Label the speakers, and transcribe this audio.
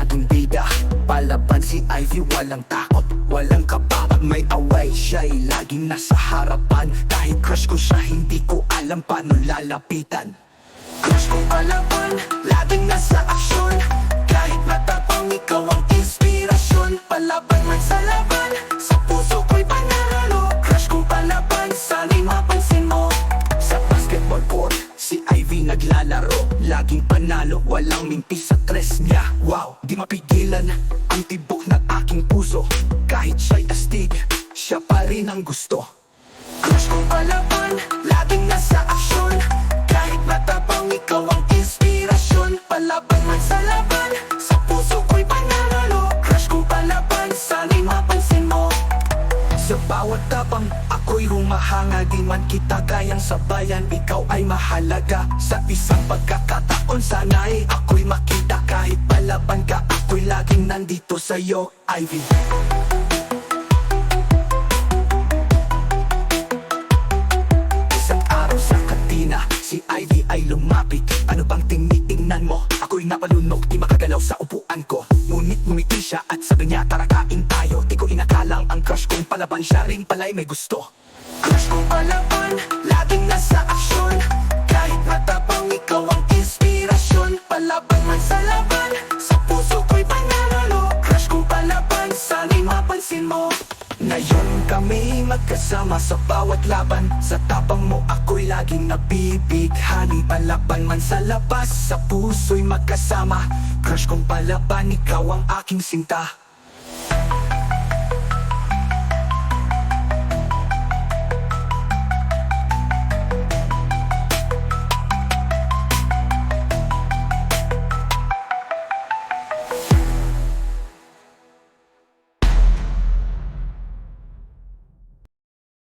Speaker 1: nating bida. Palaban si Ivy, walang takot, walang kaba. Pag may away, siya'y laging nasa harapan. Kahit crush ko siya, hindi ko alam paano lalapitan. Crush ko palaban, laging nasa aksyon. Kahit matapang, ikaw ang inspirasyon. Palaban man sa laban, sa puso ko'y panaralo. Crush ko palaban, sana'y mapansin mo. Sa basketball court, si Ivy naglalaro. Laging panalo, walang mimpi sa tres niya. Wow, di mapigilan ang tibok ng aking puso. Kahit siya'y astig, siya pa rin ang gusto. Crush ko palaban, laging nasa aksyon. Kahit matapang, ikaw ang inspirasyon. Palaban man sa laban, sa puso ko'y panaralo. Crush ko palaban, sana'y mapansin mo. Sa bawat tapang, ako'y humahanga. Di man kita gayang sabayan, ikaw ay mahalaga. Sa isang pagkakataon, sana'y ako'y makita. Kahit palaban ka, ako'y laging nandito sa'yo, Ivy. Isang araw sa kantina, si Ivy ay lumapit. Ano bang tinitingnan mo? Ako'y napalunok, di makagalaw sa upuan ko. Ngunit ngumiti siya at sabi niya, tara kain tayo. Di ko inakalang ang crush kong palaban, siya rin pala'y may gusto. Crush kong palaban, laging nasa aksyon. Kahit matapang, ikaw ang inspirasyon. Palaban man sa laban, sa puso ko'y panaralo. Crush kong palaban, sana'y mapansin mo. Ngayon kami magkasama sa bawat laban. Sa tapang mo ako'y laging nabibighani. Palaban man sa labas, sa puso'y magkasama. Crush kong palaban, ikaw ang aking sinta.